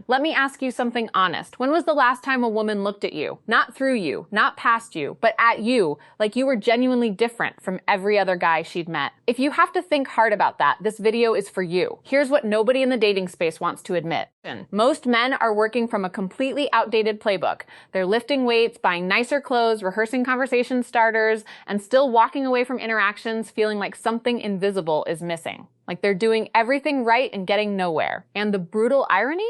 Let me ask you something honest. When was the last time a woman looked at you? Not through you, not past you, but at you, like you were genuinely different from every other guy she'd met. If you have to think hard about that, this video is for you. Here's what nobody in the dating space wants to admit. Most men are working from a completely outdated playbook. They're lifting weights, buying nicer clothes, rehearsing conversation starters, and still walking away from interactions feeling like something invisible is missing. Like they're doing everything right and getting nowhere. And the brutal irony?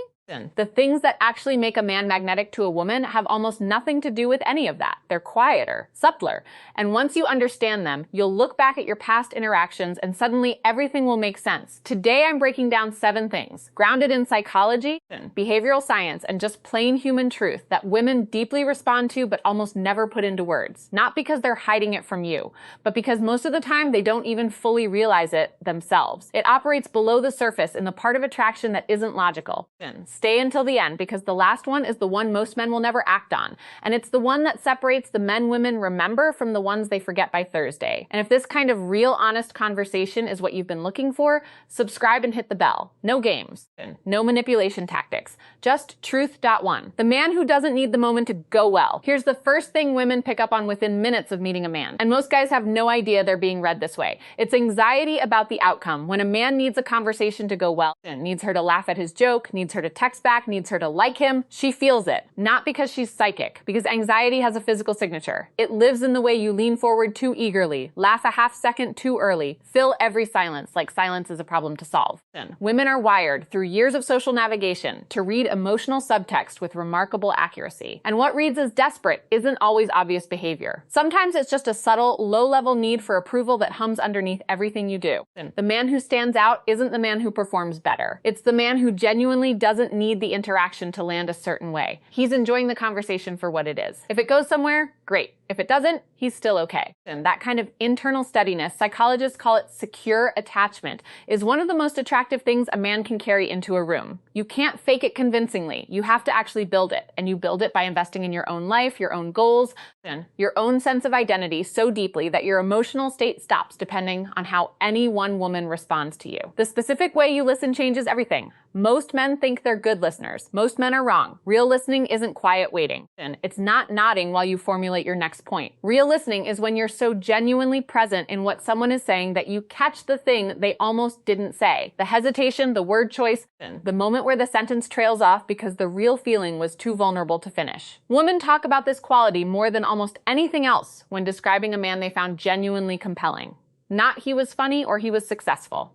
The things that actually make a man magnetic to a woman have almost nothing to do with any of that. They're quieter, subtler, and once you understand them, you'll look back at your past interactions and suddenly everything will make sense. Today I'm breaking down 7 things, grounded in psychology, behavioral science, and just plain human truth that women deeply respond to but almost never put into words. Not because they're hiding it from you, but because most of the time they don't even fully realize it themselves. It operates below the surface in the part of attraction that isn't logical. Stay until the end because the last one is the one most men will never act on. And it's the one that separates the men women remember from the ones they forget by Thursday. And if this kind of real, honest conversation is what you've been looking for, subscribe and hit the bell. No games. No manipulation tactics. Just truth.1. The man who doesn't need the moment to go well. Here's the first thing women pick up on within minutes of meeting a man. And most guys have no idea they're being read this way. It's anxiety about the outcome. When a man needs a conversation to go well, needs her to laugh at his joke, needs her to text back, needs her to like him, she feels it. Not because she's psychic, because anxiety has a physical signature. It lives in the way you lean forward too eagerly, laugh a half second too early, fill every silence like silence is a problem to solve. Women are wired through years of social navigation to read emotional subtext with remarkable accuracy. And what reads as desperate isn't always obvious behavior. Sometimes it's just a subtle, low-level need for approval that hums underneath everything you do. The man who stands out isn't the man who performs better. It's the man who genuinely doesn't need the interaction to land a certain way. He's enjoying the conversation for what it is. If it goes somewhere, great. If it doesn't, he's still okay. And that kind of internal steadiness, psychologists call it secure attachment, is one of the most attractive things a man can carry into a room. You can't fake it convincingly. You have to actually build it. And you build it by investing in your own life, your own goals, and your own sense of identity so deeply that your emotional state stops depending on how any one woman responds to you. The specific way you listen changes everything. Most men think they're good listeners. Most men are wrong. Real listening isn't quiet waiting. It's not nodding while you formulate your next point. Real listening is when you're so genuinely present in what someone is saying that you catch the thing they almost didn't say. The hesitation, the word choice, the moment where the sentence trails off because the real feeling was too vulnerable to finish. Women talk about this quality more than almost anything else when describing a man they found genuinely compelling. Not he was funny or he was successful.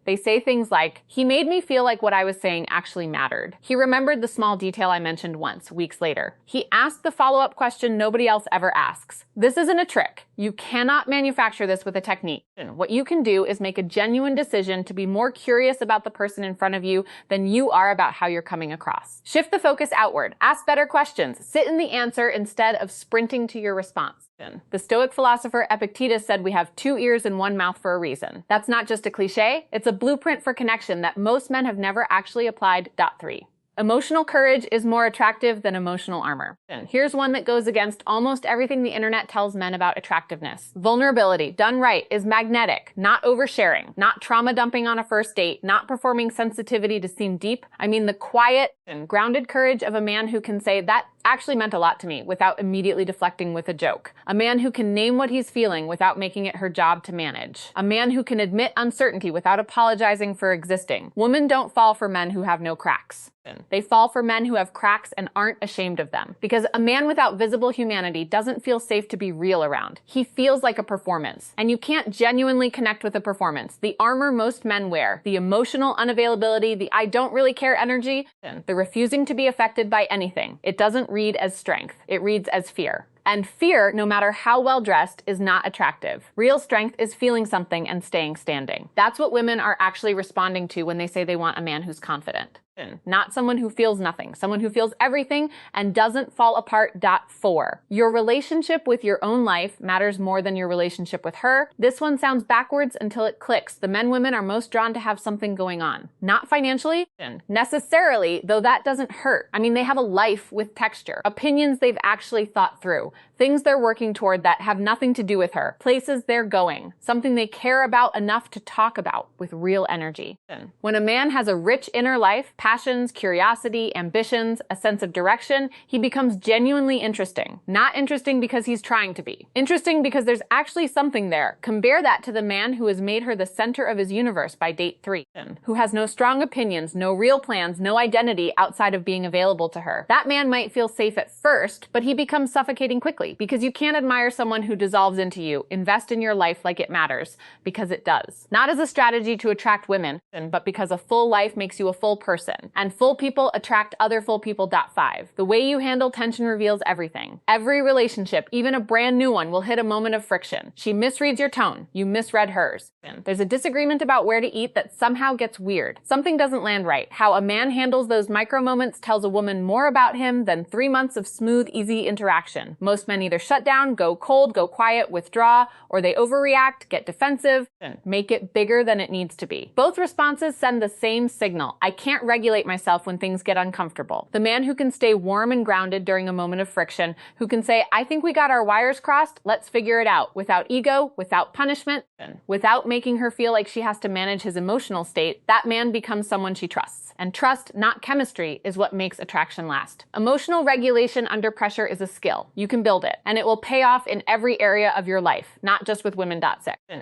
They say things like, he made me feel like what I was saying actually mattered. He remembered the small detail I mentioned once, weeks later. He asked the follow-up question nobody else ever asks. This isn't a trick. You cannot manufacture this with a technique. What you can do is make a genuine decision to be more curious about the person in front of you than you are about how you're coming across. Shift the focus outward. Ask better questions. Sit in the answer instead of sprinting to your response. The Stoic philosopher Epictetus said we have 2 ears and 1 mouth for a reason. That's not just a cliche, it's a blueprint for connection that most men have never actually applied. 3. Emotional courage is more attractive than emotional armor. Here's one that goes against almost everything the internet tells men about attractiveness. Vulnerability, done right, is magnetic, not oversharing, not trauma dumping on a first date, not performing sensitivity to seem deep. I mean the quiet and grounded courage of a man who can say, that actually meant a lot to me, without immediately deflecting with a joke. A man who can name what he's feeling without making it her job to manage. A man who can admit uncertainty without apologizing for existing. Women don't fall for men who have no cracks. They fall for men who have cracks and aren't ashamed of them. Because a man without visible humanity doesn't feel safe to be real around. He feels like a performance. And you can't genuinely connect with a performance. The armor most men wear, the emotional unavailability, the I don't really care energy, the refusing to be affected by anything. It doesn't read as strength. It reads as fear. And fear, no matter how well dressed, is not attractive. Real strength is feeling something and staying standing. That's what women are actually responding to when they say they want a man who's confident. Not someone who feels nothing, someone who feels everything and doesn't fall apart. 4. Your relationship with your own life matters more than your relationship with her. This one sounds backwards until it clicks. The men women are most drawn to have something going on. Not financially, necessarily, though that doesn't hurt. I mean, they have a life with texture, opinions they've actually thought through, things they're working toward that have nothing to do with her, places they're going, something they care about enough to talk about with real energy. When a man has a rich inner life, passions, curiosity, ambitions, a sense of direction, he becomes genuinely interesting. Not interesting because he's trying to be. Interesting because there's actually something there. Compare that to the man who has made her the center of his universe by date 3, who has no strong opinions, no real plans, no identity outside of being available to her. That man might feel safe at first, but he becomes suffocating quickly because you can't admire someone who dissolves into you. Invest in your life like it matters, because it does. Not as a strategy to attract women, but because a full life makes you a full person. And full people attract other full people. 5. The way you handle tension reveals everything. Every relationship, even a brand new one, will hit a moment of friction. She misreads your tone. You misread hers. There's a disagreement about where to eat that somehow gets weird. Something doesn't land right. How a man handles those micro moments tells a woman more about him than 3 months of smooth, easy interaction. Most men either shut down, go cold, go quiet, withdraw, or they overreact, get defensive, and make it bigger than it needs to be. Both responses send the same signal. I can't regulate myself when things get uncomfortable. The man who can stay warm and grounded during a moment of friction, who can say, I think we got our wires crossed, let's figure it out, without ego, without punishment, without making her feel like she has to manage his emotional state, that man becomes someone she trusts. And trust, not chemistry, is what makes attraction last. Emotional regulation under pressure is a skill. You can build it, and it will pay off in every area of your life, not just with women.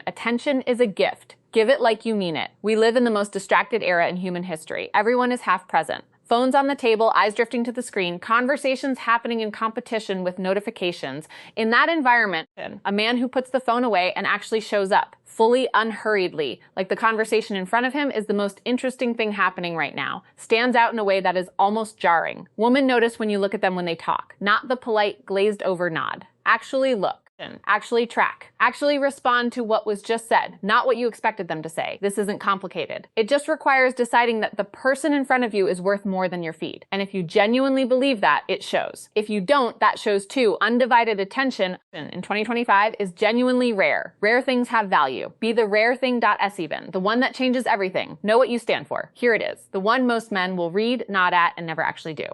Attention is a gift. Give it like you mean it. We live in the most distracted era in human history. Everyone is half present. Phones on the table, eyes drifting to the screen, conversations happening in competition with notifications. In that environment, a man who puts the phone away and actually shows up, fully unhurriedly, like the conversation in front of him is the most interesting thing happening right now, stands out in a way that is almost jarring. Women notice when you look at them when they talk, not the polite, glazed over nod. Actually look. Actually track. Actually respond to what was just said, not what you expected them to say. This isn't complicated. It just requires deciding that the person in front of you is worth more than your feed. And if you genuinely believe that, it shows. If you don't, that shows too. Undivided attention in 2025 is genuinely rare. Rare things have value. Be the rare thing.s even, the one that changes everything. Know what you stand for. Here it is. The one most men will read, nod at, and never actually do.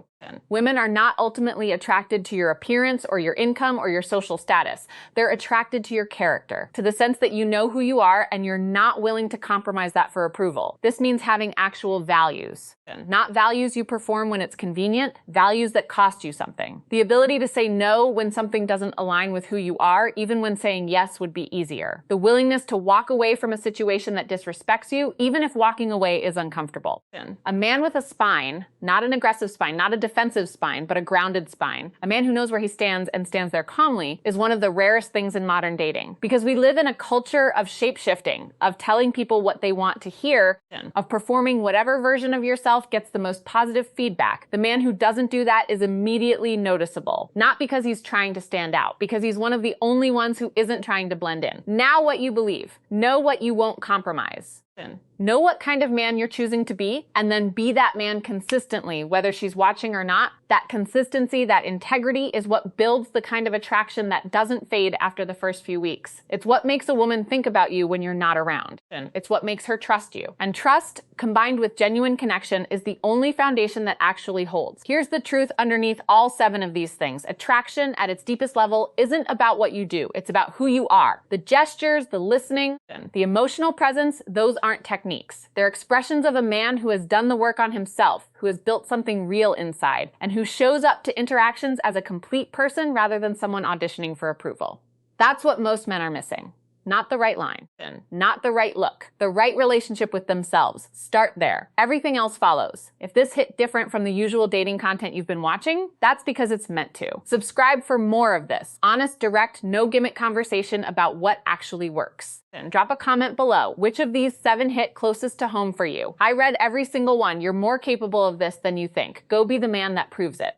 Women are not ultimately attracted to your appearance or your income or your social status. They're attracted to your character, to the sense that you know who you are and you're not willing to compromise that for approval. This means having actual values. Not values you perform when it's convenient, values that cost you something. The ability to say no when something doesn't align with who you are, even when saying yes would be easier. The willingness to walk away from a situation that disrespects you, even if walking away is uncomfortable. A man with a spine, not an aggressive spine, not a defensive spine, but a grounded spine, a man who knows where he stands and stands there calmly, is one of the rarest things in modern dating. Because we live in a culture of shape-shifting, of telling people what they want to hear, of performing whatever version of yourself gets the most positive feedback. The man who doesn't do that is immediately noticeable. Not because he's trying to stand out, because he's one of the only ones who isn't trying to blend in. Now what you believe. Know what you won't compromise. Know what kind of man you're choosing to be, and then be that man consistently, whether she's watching or not. That consistency, that integrity is what builds the kind of attraction that doesn't fade after the first few weeks. It's what makes a woman think about you when you're not around. It's what makes her trust you. And trust, combined with genuine connection, is the only foundation that actually holds. Here's the truth underneath all 7 of these things. Attraction at its deepest level isn't about what you do. It's about who you are. The gestures, the listening, the emotional presence, those aren't techniques. They're expressions of a man who has done the work on himself, who has built something real inside, and who shows up to interactions as a complete person rather than someone auditioning for approval. That's what most men are missing. Not the right line, not the right look, the right relationship with themselves. Start there. Everything else follows. If this hit different from the usual dating content you've been watching, that's because it's meant to. Subscribe for more of this. Honest, direct, no gimmick conversation about what actually works. And drop a comment below. Which of these 7 hit closest to home for you? I read every single one. You're more capable of this than you think. Go be the man that proves it.